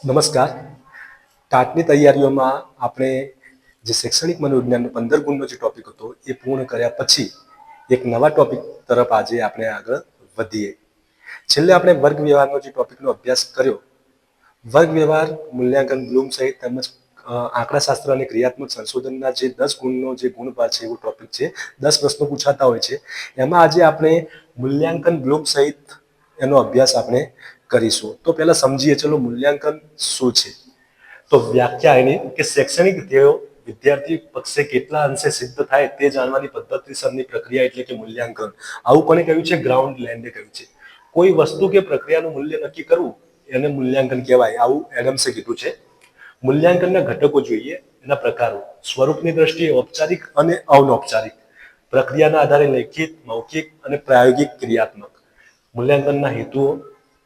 નમસ્કાર. ટાટની તૈયારીઓમાં આપણે જે શૈક્ષણિક મનોવિજ્ઞાનનો 15 ગુણનો જે ટોપિક હતો એ પૂર્ણ કર્યા પછી એક નવા ટોપિક તરફ આજે આપણે આગળ વધીએ. છેલ્લે આપણે વર્ગ વ્યવહારનો જે ટોપિકનો અભ્યાસ કર્યો, વર્ગ વ્યવહાર મૂલ્યાંકન બ્લૂમ સહિત તેમજ આંકડાશાસ્ત્ર અને ક્રિયાત્મક સંશોધનના જે 10 ગુણનો જે ગુણપાર છે એવો ટોપિક છે. 10 પ્રશ્નો પૂછાતા હોય છે. એમાં આજે આપણે મૂલ્યાંકન બ્લૂમ સહિત એનો અભ્યાસ આપણે કરીશું. તો પહેલા સમજીએ, ચલો મૂલ્યાંકન શું છે. તો વ્યાખ્યા એની કે શૈક્ષણિક ધ્યેયો વિદ્યાર્થી પક્ષે કેટલા અંશે સિદ્ધ થાય તે જાણવાની પદ્ધતિસરની પ્રક્રિયા એટલે કે મૂલ્યાંકન. આવું કોને કહ્યું છે? ગ્રાઉન્ડ લેન્ડે કહ્યું છે. કોઈ વસ્તુ કે પ્રક્રિયાનું મૂલ્ય નક્કી કરવું એને મૂલ્યાંકન કહેવાય, આવું એડમ્સે કીધું છે. મૂલ્યાંકનના ઘટકો જોઈએ, એના પ્રકારો. સ્વરૂપની દ્રષ્ટિએ ઔપચારિક અને અનૌપચારિક. પ્રક્રિયાના આધારે લેખિત, મૌખિક અને પ્રાયોગિક ક્રિયાત્મક. મૂલ્યાંકનના હેતુઓ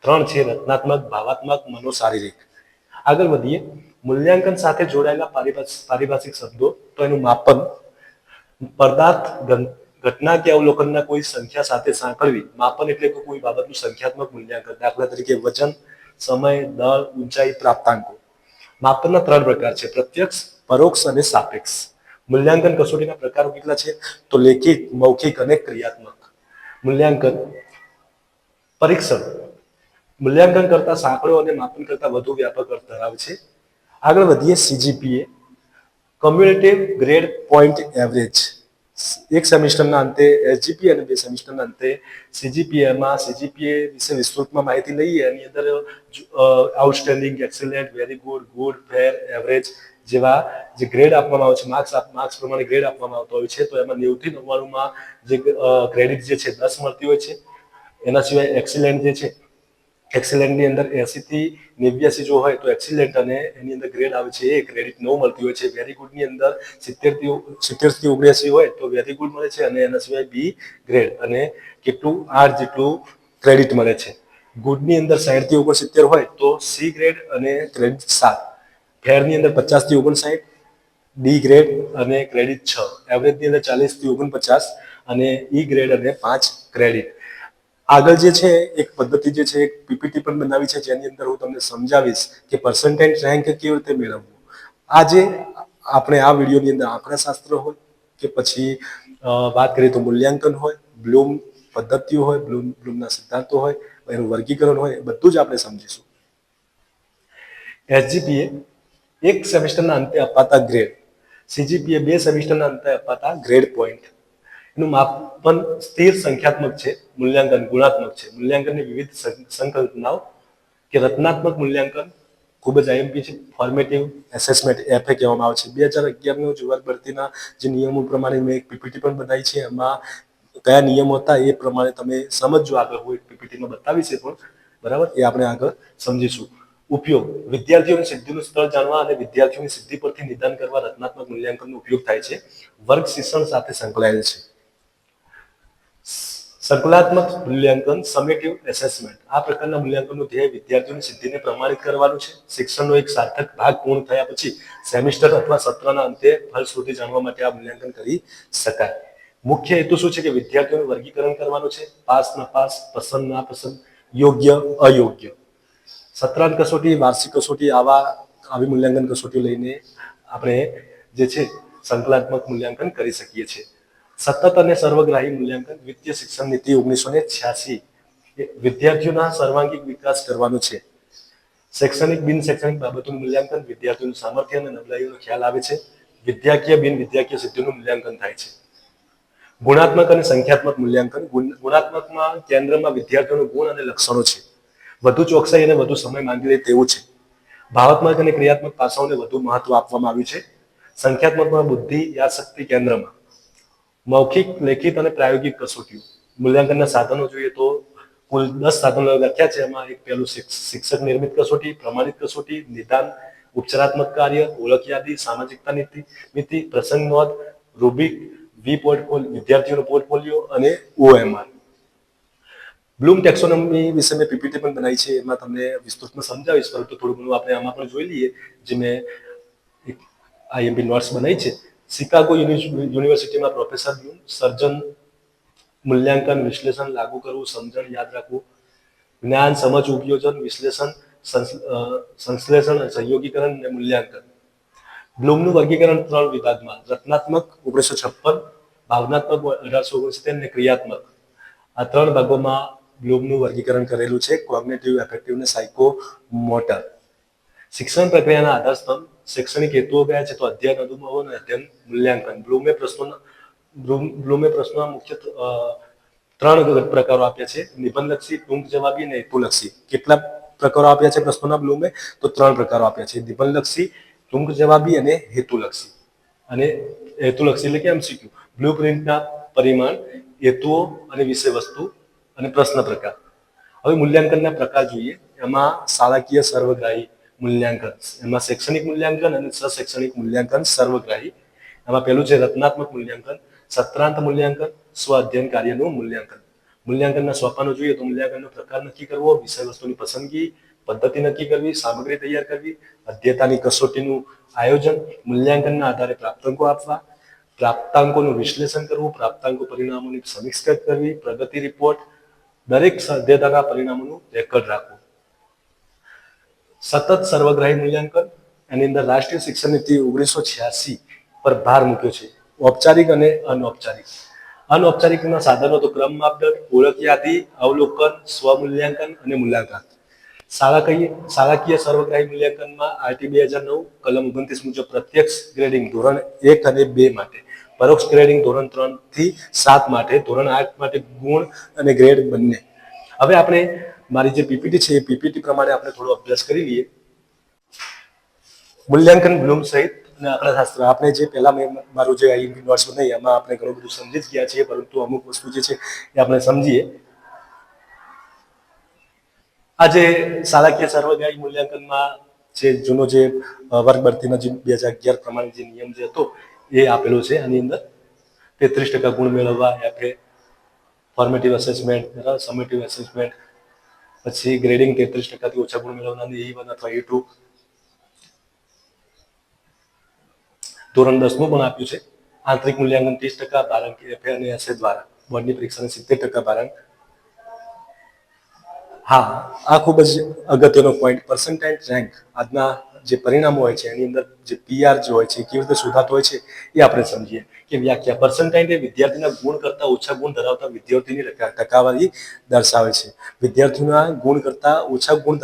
3 છે: રચનાત્મક, ભાવાત્મક, મનોશારીરિક. આગળ વધીએ. મૂલ્યાંકન સાથે જોડાયેલા પારિભાષિક શબ્દો તો એનું માપન, પદાર્થ, ઘટના કે અવલોકનના કોઈ સંખ્યા સાથે સાંકળવી. માપન એટલે કે કોઈ બાબતનું સંખ્યાત્મક મૂલ્યાંકન, દાખલા તરીકે વજન, સમય, દળ, ઊંચાઈ, પ્રાપ્તાંકો. માપનના 3 પ્રકાર છે: પ્રત્યક્ષ, પરોક્ષ અને સાપેક્ષ. મૂલ્યાંકન કસોટીના પ્રકારો કેટલા છે? તો લેખિત, મૌખિક અને ક્રિયાત્મક. મૂલ્યાંકન પરીક્ષણ મૂલ્યાંકન કરતા સાંકળો અને માપન કરતા વધુ વ્યાપક અર્થ ધરાવે છે. આગળ વધીએ. CGPA, cumulative grade point average. એક સેમિસ્ટરના અંતે એસજીપીએ અને 2 સેમિસ્ટરના અંતે સીજીપીએમાં સીજીપીએ વિશે વિસ્તૃતમાં માહિતી લઈએ. એની અંદર outstanding, excellent, very good, good, fair, average જેવા જે ગ્રેડ આપવામાં આવે છે, માર્ક્સ પ્રમાણે ગ્રેડ આપવામાં આવતો હોય છે. તો એમાં 90 થી 99 જે ક્રેડિટ જે છે 10 મળતી હોય છે. એના સિવાય એક્સેલન્ટ જે છે, એક્સેલન્ટની અંદર 80 થી 89 જો હોય તો એક્સેલન્ટ, અને એની અંદર ગ્રેડ આવે છે એ ક્રેડિટ 9 મળતી હોય છે. વેરી ગુડની અંદર 70 થી 79 હોય તો વેરી ગુડ મળે છે, અને એના સિવાય બી ગ્રેડ અને કેટલું 8 જેટલું ક્રેડિટ મળે છે. ગુડની અંદર 60 થી 69 હોય તો સી ગ્રેડ અને ક્રેડિટ 7. ફેરની અંદર 50 થી 59, ડી ગ્રેડ અને ક્રેડિટ 6. એવરેજની અંદર 40 થી 49 અને ઈ ગ્રેડ અને 5 ક્રેડિટ. આગળ જે છે એક પદ્ધતિ જે છે, એક પીપીટી પણ બનાવી છે, જેની અંદર હું તમને સમજાવીશ કે પર્સન્ટેજ રેન્ક કેવી રીતે મેળવવું. આજે આપણે આ વિડીયોની અંદર આંકડાશાસ્ત્ર હોય કે પછી વાત કરીએ તો મૂલ્યાંકન હોય, બ્લૂમ પદ્ધતિઓ હોય, બ્લૂમના સિદ્ધાંતો હોય, એનું વર્ગીકરણ હોય, બધું જ આપણે સમજીશું. એસજીપીએ એક સેમેસ્ટરના અંતે અપાતા ગ્રેડ. સીજીપીએ 2 સેમેસ્ટરના અંતે અપાતા ગ્રેડ પોઈન્ટ. એનું માપન સ્થિર સંખ્યાત્મક છે, મૂલ્યાંકન ગુણાત્મક છે. મૂલ્યાંકનની વિવિધ સંકલ્પનાઓ કે રચનાત્મક મૂલ્યાંકન ખૂબ જ આઈએમપી છે. ફોર્મેટિવ એસેસમેન્ટ એફએ કહેવામાં આવે છે. 2011નું જે વર્ગ ભરતીના જે નિયમો પ્રમાણે મેં એક પીપીટી પણ બનાવી છે. એમાં કયા નિયમો હતા એ પ્રમાણે તમે સમજજો. આગળ હું એક પીપીટીમાં બતાવીશ પણ, બરાબર, એ આપણે આગળ સમજીશું. ઉપયોગ: વિદ્યાર્થીઓની સિદ્ધિનું સ્તર જાણવા અને વિદ્યાર્થીઓની સિદ્ધિ પરથી નિદાન કરવા રચનાત્મક મૂલ્યાંકનનો ઉપયોગ થાય છે. વર્ગ શિક્ષણ સાથે સંકળાયેલ છે. સંકલનાત્મક મૂલ્યાંકન, સમેટિવ એસેસમેન્ટ. આ પ્રકારના મૂલ્યાંકનનું ધ્યેય વિદ્યાર્થીઓની સિદ્ધિને પ્રમાણિત કરવાનું છે. શિક્ષણનો એક સાર્થક ભાગ પૂર્ણ થયા પછી સેમિસ્ટર અથવા સત્રના અંતે ફલશ્રુતિ જાણવા માટે આ મૂલ્યાંકન કરી શકાય. મુખ્ય હેતુ શું છે કે વિદ્યાર્થીઓનું વર્ગીકરણ કરવાનું છે: પાસ, નાપાસ, પસંદ, નાપસંદ, યોગ્ય, અયોગ્ય. સત્રાંત કસોટી, વાર્ષિક કસોટી, આવી મૂલ્યાંકન કસોટી લઈને આપણે જે છે સંકલનાત્મક મૂલ્યાંકન કરી શકીએ છીએ. સતત અને સર્વગ્રાહી મૂલ્યાંકન. વિત્તીય શિક્ષણ નીતિ 1986 વિદ્યાર્થીઓના સર્વાંગીણ વિકાસ કરવાનો છે. શૈક્ષણિક બિન શૈક્ષણિક બાબતોનું મૂલ્યાંકન. વિદ્યાર્થીઓનું સામર્થ્ય અને નબળાઈઓનો ખ્યાલ આવે છે. વિદ્યાકીય બિન વિદ્યાકીય સિદ્ધિનું મૂલ્યાંકન થાય છે. ગુણાત્મક અને સંખ્યાત્મક મૂલ્યાંકન. ગુણાત્મકમાં કેન્દ્રમાં વિદ્યાર્થીઓના ગુણ અને લક્ષણો છે. વધુ ચોકસાઈ અને વધુ સમય માંગી લે તેવું છે. ભાવાત્મક અને ક્રિયાત્મક પાસાઓને વધુ મહત્વ આપવામાં આવ્યું છે. સંખ્યાત્મકમાં બુદ્ધિ, યાદશક્તિ કેન્દ્રમાં. મૌખિક, લેખિત અને પ્રાયોગિક કસોટીઓ. મૂલ્યાંકનના સાધનો જોઈએ તો કુલ 10 સાધનો લખ્યા છે. એમાં એક પહેલું શિક્ષક નિર્મિત કસોટી, પ્રમાણિત કસોટી, નિદાન, ઉપચારાત્મક કાર્ય, ઓળખ યાદી, સામાજિકતા નીતિ, પ્રસંગ નોંધ, રૂબિક, વિદ્યાર્થીઓનો પોર્ટફોલિયો અને ઓએમઆર. બ્લૂમ ટેક્સોનોમી વિશે મેં પીપીટી પણ બનાવી છે. એમાં તમને વિસ્તૃતમાં સમજાવીશ, પરંતુ થોડું ઘણું આપણે આમાં પણ જોઈ લઈએ, જે મેં આઈએમપી નોટ્સ બનાવી છે. શિકાગો યુનિવર્સિટીમાં પ્રોફેસર બ્લૂમ. સર્જન, મૂલ્યાંકન, વિશ્લેષણ, લાગુ કરવું, સમજણ, યાદ રાખવું. જ્ઞાન, સમજ, ઉપયોજન, વિશ્લેષણ, સંશ્લેષણ, સહયોગીકરણ અને મૂલ્યાંકન. બ્લૂમનું વર્ગીકરણ 3 વિભાગમાં: રચનાત્મક 1956, ભાવનાત્મક 1869 અને ક્રિયાત્મક. આ 3 ભાગોમાં બ્લૂમનું વર્ગીકરણ કરેલું છે: કોગ્નિટિવ, એફેક્ટિવ અને સાયકોમોટર. શિક્ષણ પ્રક્રિયાના આધારસ્તંભ. શૈક્ષણિક હેતુઓ કયા છે? તો અધ્યયન, અનુભવો અને અધ્યયન, મૂલ્યાંકન. બ્લૂમે પ્રશ્નોના મુખ્ય 3 પ્રકારો આપ્યા છે: નિબંધલક્ષી, ટૂંક જવાબી અને હેતુલક્ષી. કેટલા પ્રકારો આપ્યા છે પ્રશ્નોના બ્લૂમે? તો 3 પ્રકારો આપ્યા છે: નિબંધલક્ષી, ટૂંક જવાબી અને હેતુલક્ષી. અને હેતુલક્ષી એટલે કે એમસીક્યુ. બ્લુપ્રિન્ટના પરિમાણ, હેતુઓ અને વિષય વસ્તુ અને પ્રશ્ન પ્રકાર. હવે મૂલ્યાંકનના પ્રકાર જોઈએ. એમાં શાળાકીય સર્વગ્રાહી મૂલ્યાંકન, એમાં શૈક્ષણિક મૂલ્યાંકન અને સશૈક્ષણિક મૂલ્યાંકન સર્વગ્રાહી. એમાં પહેલું છે રચનાત્મક મૂલ્યાંકન, સત્રાંત મૂલ્યાંકન, સ્વ અધ્યયન કાર્યનું મૂલ્યાંકન. મૂલ્યાંકનના સોપાનો જોઈએ તો મૂલ્યાંકનનો પ્રકાર નક્કી કરવો, વિષય વસ્તુની પસંદગી, પદ્ધતિ નક્કી કરવી, સામગ્રી તૈયાર કરવી, અધ્યયતાની કસોટીનું આયોજન, મૂલ્યાંકનના આધારે પ્રાપ્તાંકો આપવા, પ્રાપ્તાંકોનું વિશ્લેષણ કરવું, પ્રાપ્તાંકો પરિણામોની સમીક્ષા કરવી, પ્રગતિ રિપોર્ટ, દરેક અધ્યયતાના પરિણામોનું રેકોર્ડ રાખવું. સતત સર્વગ્રાહી મૂલ્યાંકન, એની અંદર રાષ્ટ્રીય શિક્ષણ નીતિ 1986 પર ભાર મૂક્યો છે. ઔપચારિક અને અનૌપચારિક. અનૌપચારિકના સાધનો તો ક્રમ માપદંડ, ઓળખ યાદી, અવલોકન, સ્વમૂલ્યાંકન અને મુલાકાત. શાળાકીય સર્વગ્રાહી મૂલ્યાંકનમાં આરટી 2009 કલમ 29 મુજબ પ્રત્યક્ષ ગ્રેડિંગ ધોરણ 1 અને 2 માટે, પરોક્ષ ગ્રેડિંગ ધોરણ 3 થી 7 માટે, ધોરણ 8 માટે ગુણ અને ગ્રેડ બંને. હવે આપણે મારી જે પીપીટી છે એ પીપીટી પ્રમાણે આપણે થોડો અભ્યાસ કરી લઈએ. મૂલ્યાંકન બ્લૂમ સહિત અને આંકડાશાસ્ત્ર. આપણે જે પહેલા મેં મારું જે નોટ્સ બનાવી એમાં આપણે ઘણું બધું સમજી જ ગયા છીએ, પરંતુ અમુક વસ્તુ જે છે એ આપણે સમજીએ. આજે શાળાકીય સર્વગ્રાહી મૂલ્યાંકનમાં જે જૂનો જે વર્ગ ભરતીના જે 2011 પ્રમાણે જે નિયમ જે હતો એ આપેલો છે. આની અંદર 33% ગુણ મેળવવા, એફએ, ફોર્મેટિવ અસેસમેન્ટ, સમેટિવ અસેસમેન્ટ, પછી ગ્રેડિંગ 33%થી ઓછા ગુણ મેળવનારને E1 અથવા E2. ધોરણ 10 નું પણ આપ્યું છે. આંતરિક મૂલ્યાંકન 30%, ભારાંક એફએ અને એસએ દ્વારા. બોર્ડની પરીક્ષાને 70% ભારાંક. હા, આ ખૂબ જ અગત્યનો પોઈન્ટ. Percentile rank. આજના જે પરિણામો હોય છે એની અંદર જે પીઆર જે હોય છે કેવી રીતે શોધાતો હોય છે એ આપણે સમજીએ. કે વ્યાખ્યા. પર્સન્ટાઇલ એ વિદ્યાર્થીના ગુણ કરતાં ઓછા ગુણ ધરાવતા વિદ્યાર્થીની ટકાવારી દર્શાવે છે. વિદ્યાર્થીઓના ગુણ કરતાં ઓછા ગુણ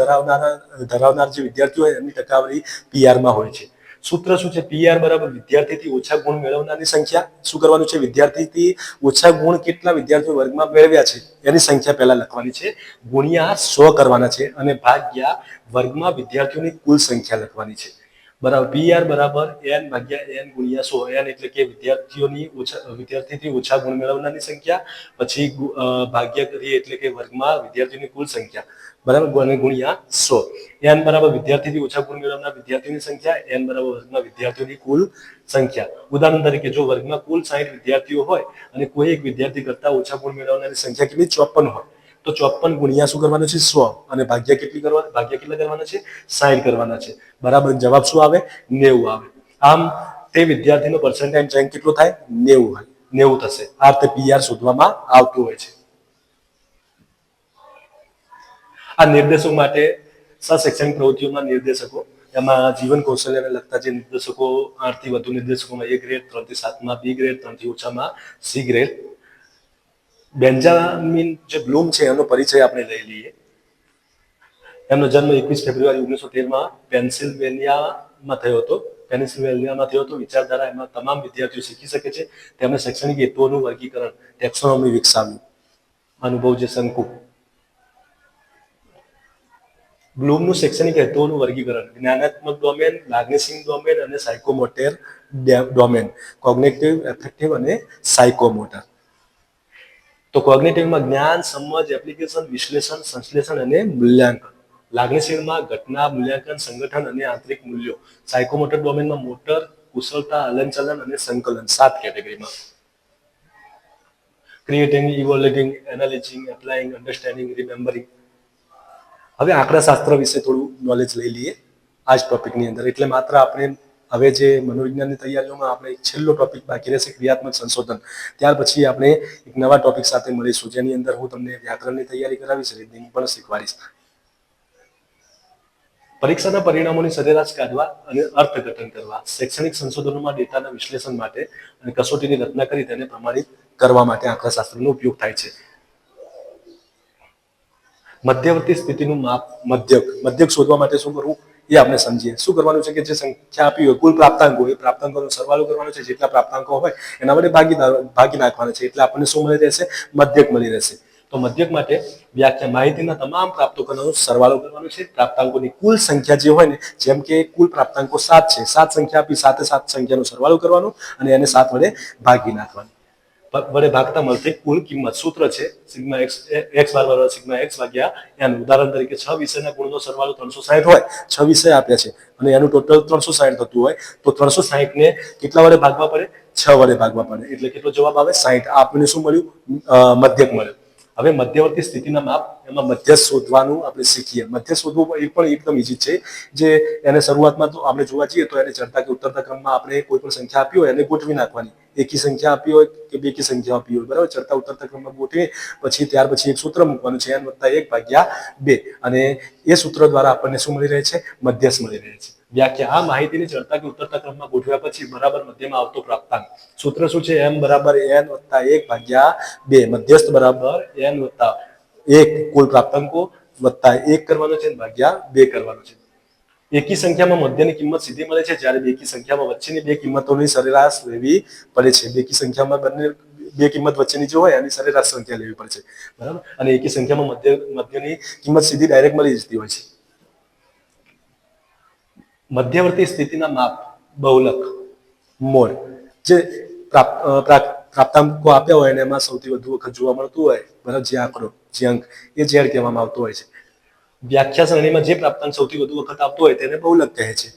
ધરાવનાર જે વિદ્યાર્થીઓ હોય એમની ટકાવારી પીઆરમાં હોય છે. સૂત્ર શું છે? પીઆર બરાબર વિદ્યાર્થીથી ઓછા ગુણ મેળવનારની સંખ્યા. શું કરવાનું છે? વિદ્યાર્થીથી ઓછા ગુણ કેટલા વિદ્યાર્થીઓ વર્ગમાં મેળવ્યા છે એની સંખ્યા પહેલા લખવાની છે, ગુણ્યા 100 કરવાના છે અને ભાગ્યા વર્ગમાં વિદ્યાર્થીઓની કુલ સંખ્યા લખવાની છે. બરાબર. પીઆર બરાબર n ભાગ્યા n ગુણ્યા 100. n એટલે કે વિદ્યાર્થીથી ઓછા ગુણ મેળવનારની સંખ્યા, પછી ભાગ્યા કરીએ એટલે કે વર્ગમાં વિદ્યાર્થીઓની કુલ સંખ્યા, બરાબર, અને ગુણ્યા 100. n બરાબર વિદ્યાર્થીથી ઓછા ગુણ મેળવનાર વિદ્યાર્થીઓની સંખ્યા, n બરાબર વર્ગમાં વિદ્યાર્થીઓની કુલ સંખ્યા. ઉદાહરણ તરીકે જો વર્ગમાં કુલ 60 વિદ્યાર્થીઓ હોય અને કોઈ એક વિદ્યાર્થી કરતા ઓછા ગુણ મેળવનારની સંખ્યા કેટલી? 54 હોય, તો 54 ગુણ્યા શું કરવાનું છે? 100. અને ભાગ્યા કેટલા કરવાના છે? 60 કરવાના છે. બરાબર. જવાબ શું આવે? 90 આવે. આમ તે વિદ્યાર્થીનો પર્સન્ટાઇલ રેન્ક કેટલો થાય? 90 થશે. આ રીતે પીઆર શોધવામાં આવતું હોય છે. આ નિર્દેશકો માટે શૈક્ષણિક પ્રવૃત્તિઓના નિર્દેશકો. એમાં જીવન કૌશલ્યને લગતા જે નિર્દેશકો 8 થી વધુ નિર્દેશકોમાં A ગ્રેડ, 3 થી 7માં B ગ્રેડ, 3 થી ઓછામાં C ગ્રેડ. બેન્જામિન જે બ્લૂમ છે એનો પરિચય આપણે લઈ લઈએ. એમનો જન્મ 21 ફેબ્રુઆરી 1913માં પેન્સિલ્વેનિયામાં થયો હતો. વિચારધારા એમાં તમામ વિદ્યાર્થીઓ શીખી શકે છે. તેમણે શૈક્ષણિક હેતુઓનું વર્ગીકરણ, ટેક્સોનોમી વિકસાવ્યું. અનુભવ જે શંકુ. બ્લૂમનું શૈક્ષણિક હેતુઓનું વર્ગીકરણ: જ્ઞાનાત્મક ડોમેન, લાગણીશીલ ડોમેન અને સાયકોમોટર ડોમેન. કોગ્નિટિવ, એફેક્ટિવ અને સાયકોમોટર. તો કોગ્નિટિવમાં જ્ઞાન, સમજ, એપ્લિકેશન, વિશ્લેષણ, સંશ્લેષણ અને મૂલ્યાંકન. લાગણીશીલમાં ઘટના, મૂલ્યાંકન, સંગઠન અને આંતરિક મૂલ્યો. સાયકોમોટર ડોમેનમાં મોટર, કુશળતા, હલનચલન અને સંકલન. 7 કેટેગરીમાં. Creating, evaluating, analysing, applying, understanding, remembering. હવે આંકડાશાસ્ત્ર વિશે થોડું નોલેજ લઈ લઈએ આ જ ટોપિકની અંદર. એટલે માત્ર આપણે હવે જે મનોવિજ્ઞાનની તૈયારીઓમાં આપણે એક છેલ્લો ટોપિક બાકી રહેશે, ક્રિયાત્મક સંશોધન. ત્યાર પછી આપણે એક નવા ટોપિક સાથે મળીશું જેની અંદર હું તમને વ્યાકરણની તૈયારી કરાવીશ, રીડિંગ પણ શીખવાડીશ. પરીક્ષાના પરિણામોની સરેરાશ કાઢવા અને અર્થઘટન કરવા, શૈક્ષણિક સંશોધનોમાં ડેટાના વિશ્લેષણ માટે અને કસોટીની રચના કરી તેને પ્રમાણિત કરવા માટે આંકડાશાસ્ત્રનો ઉપયોગ થાય છે. મધ્યવર્તી સ્થિતિનું માપ, મધ્યક શોધવા માટે શું કરવું એ આપણે સમજીએ. શું કરવાનું છે કે જે સંખ્યા આપી હોય, કુલ પ્રાપ્તાંકો, એ પ્રાપ્તાંકોનો સરવાળો કરવાનો છે. જેટલા પ્રાપ્તાંકો હોય એના વડે ભાગી નાખવાના છે. એટલે આપણને શું મળી રહેશે? મધ્યક મળી રહેશે. તો મધ્યક માટે વ્યાખ્યા, માહિતીના તમામ પ્રાપ્તાંકોનો સરવાળો કરવાનો છે. પ્રાપ્તાંકોની કુલ સંખ્યા જે હોય ને, જેમ કે કુલ પ્રાપ્તાંકો 7 છે, 7 સંખ્યા આપી, 7 સંખ્યાનો સરવાળો કરવાનો અને એને 7 વડે ભાગી નાખવાનો. વડે ભાગતા મળતી કુલ કિંમત. સૂત્ર છે સિગ્મા x બરાબર સિગ્મા x ભાગ્યા n. ઉદાહરણ તરીકે 6 વિષયના ગુણનો સરવાળો 360 હોય, 6 વિષય આપ્યા છે અને એનું ટોટલ 360 થતું હોય, તો 360 ને કેટલા વડે ભાગવા પડે? 6 વડે ભાગવા પડે. એટલે કેટલો જવાબ આવે? 60. આપણને શું મળ્યું? મધ્યક મળ્યું. હવે મધ્યવર્તી સ્થિતિના માપ, એમાં મધ્ય શોધવાનું આપણે શીખીએ. મધ્ય શોધવું એ પણ એકદમ ઈઝી છે. જે એને શરૂઆતમાં તો આપણે જોવા જઈએ તો એને ચડતા કે ઉતરતા ક્રમમાં આપણે કોઈ પણ સંખ્યા આપી હોય એને ગોઠવી નાખવાની. એકી સંખ્યા આપી હોય કે બેકી સંખ્યા આપી હોય, બરાબર, ચડતા ઉતરતા ક્રમમાં ગોઠવી પછી ત્યાર પછી એક સૂત્ર મૂકવાનું છે, n + 1 ભાગ્યા 2, અને એ સૂત્ર દ્વારા આપણને શું મળી રહે છે? મધ્યસ્થ મળી રહે છે. વ્યાખ્યા, આ માહિતીને ચડતા કે ઉતરતા ક્રમમાં ગોઠવ્યા પછી બરાબર મધ્યમાં આવતો પ્રાપ્તાંક. સૂત્ર શું છે? m બરાબર n + 1 ભાગ્યા 2. મધ્યસ્થ બરાબર n + 1 કુલ પ્રાપ્તાંકો વત્તા 1 કરવાનો છે ભાગ્યા 2 કરવાનો છે. એકી સંખ્યામાં મધ્યની કિંમત સીધી મળે છે, જ્યારે બેકી સંખ્યામાં વચ્ચેની બે કિંમતોની સરેરાશ લેવી પડે છે. બેકી સંખ્યામાં બંને બે કિંમત વચ્ચેની જે હોય એની સરેરાશ સંખ્યા લેવી પડે છે, બરાબર. અને એકી સંખ્યામાં મધ્યની કિંમત સીધી ડાયરેક્ટ મળી જતી હોય છે. મધ્યવર્તી સ્થિતિના માપ, બહુલક, મોડ. જે પ્રાપ્તાંકો આપ્યા હોય અને એમાં સૌથી વધુ વખત જોવા મળતું હોય, બરાબર, જે આંકડો, જે અંક, એ ઝેડ કહેવામાં આવતો હોય છે. વ્યાખ્યા શ્રેણીમાં જે પ્રાપ્તાંક સૌથી વધુ વખત આવતો હોય તેને બહુલક કહે છે.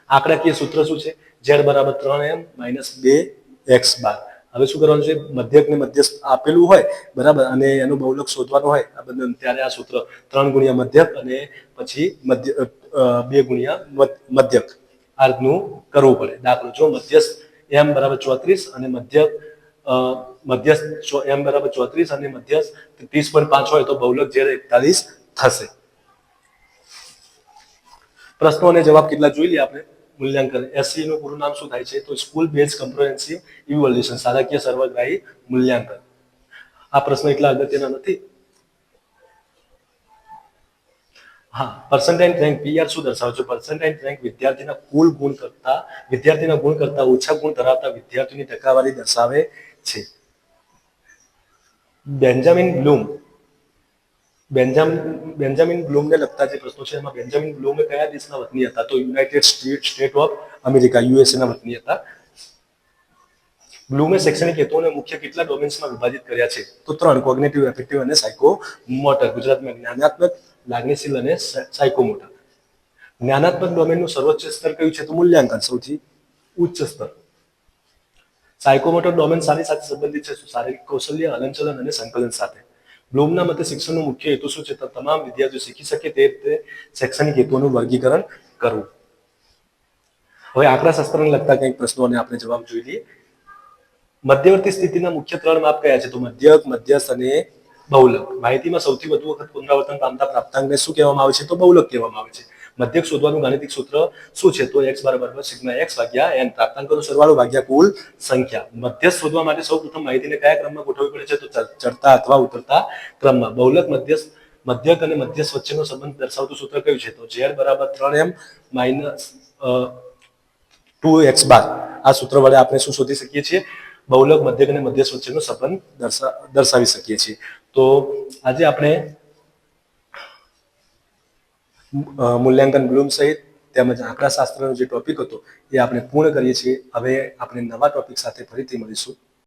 આંકડાકીય સૂત્ર શું છે? z બરાબર 3m - 2x બાર. હવે શું કરવાનું છે? મધ્યક ને મધ્યસ્થ આપેલું હોય, બરાબર, અને એનું બહુલક શોધવાનું હોય આ બંને, ત્યારે આ સૂત્ર 3 ગુણ્યા મધ્યક અને પછી 2 ગુણ્યા મધ્યક આ રીતનું કરવું પડે. દાખલો, જો મધ્યસ્થ m બરાબર 34 અને મધ્યસ્થ m બરાબર 34 અને મધ્યસ્થ 30.5 હોય તો બહુલક z 41 થશે. પ્રશ્નો અને જવાબ કેટલા જોઈ લઈએ આપણે. મૂલ્યાંકન, એસસી નું પૂરું નામ શું થાય છે? તો સ્કૂલ બેઝ કોમ્પ્રિહેન્સિવ ઇવેલ્યુએશન, શાળાકીય સર્વગ્રાહી મૂલ્યાંકન. આ પ્રશ્ન એટલા અગત્યના નથી. હા, પર્સન્ટાઇલ રેન્ક, પીઆર શું દર્શાવે છે? પર્સન્ટાઇલ રેન્ક વિદ્યાર્થીના ગુણ કરતા ઓછા ગુણ ધરાવતા વિદ્યાર્થીની ટકાવારી દર્શાવે છે. બેન્જામિન બ્લૂમને લગતા જે પ્રશ્નો છે એમાં બેન્જામિન બ્લૂમે કયા દેશના વતની હતા? તો United state of America, USA ના વતની હતા. બ્લૂમે શૈક્ષણિક હેતુઓને મુખ્ય કેટલા ડોમેન્સમાં વિભાજિત કર્યા છે? તો 3, કોગ્નિટિવ, એફેક્ટિવ અને સાયકોમોટર. ગુજરાતમાં જ્ઞાનાત્મક, લાગણીશીલ અને સાયકોમોટર. જ્ઞાનાત્મક ડોમેનનું સર્વોચ્ચ સ્તર કયું છે? તો મૂલ્યાંકન, સૌથી ઉચ્ચ સ્તર. સાયકોમોટર ડોમેન શાની સાથે સંબંધિત છે? શારીરિક કૌશલ્ય, હલનચલન અને સંકલન સાથે. બ્લૂમના મતે શિક્ષણનો મુખ્ય હેતુ શું છે? તો તમામ વિદ્યાર્થીઓ શીખી શકે તે રીતે શૈક્ષણિક હેતુઓનું વર્ગીકરણ કરવું. હવે આંકડાશાસ્ત્રને લગતા કંઈક પ્રશ્નોને આપણે જવાબ જોઈ લઈએ. મધ્યવર્તી સ્થિતિના મુખ્ય 3 માપ કયા છે? તો મધ્યક, મધ્યસ્થ અને બહુલક. માહિતીમાં સૌથી વધુ વખત પુનરાવર્તન પામતા પ્રાપ્તાંકને શું કહેવામાં આવે છે? તો બહુલક કહેવામાં આવે છે. મધ્યક શોધવાનું ગાણિતિક સૂત્ર શું છે? તો x બરાબર સિગ્મા x ભાગ્યા n. પ્રાપ્તાંકોનો સરવાળો ભાગ્યા કુલ સંખ્યા. મધ્યસ્થ શોધવા માટે સૌપ્રથમ માહિતીને કયા ક્રમમાં ગોઠવવી પડે છે? તો ચડતા અથવા ઉતરતા ક્રમમાં. બહુલક, મધ્યક અને મધ્યસ્થ વચ્ચેનો સંબંધ દર્શાવતું સૂત્ર કયું છે? તો z બરાબર 3m - 2x બાર. આ સૂત્ર વડે આપણે શું શોધી શકીએ છીએ? બહુલક, મધ્યક અને મધ્યસ્થ વચ્ચેનો સંબંધ દર્શાવી શકીએ છીએ. તો આજે આપણે મૂલ્યાંકન બ્લૂમ સહિત તેમજ આંકડાશાસ્ત્રનો જે ટોપિક હતો એ આપણે પૂર્ણ કરીએ છીએ. હવે આપણે નવા ટોપિક સાથે ફરીથી મળીશું.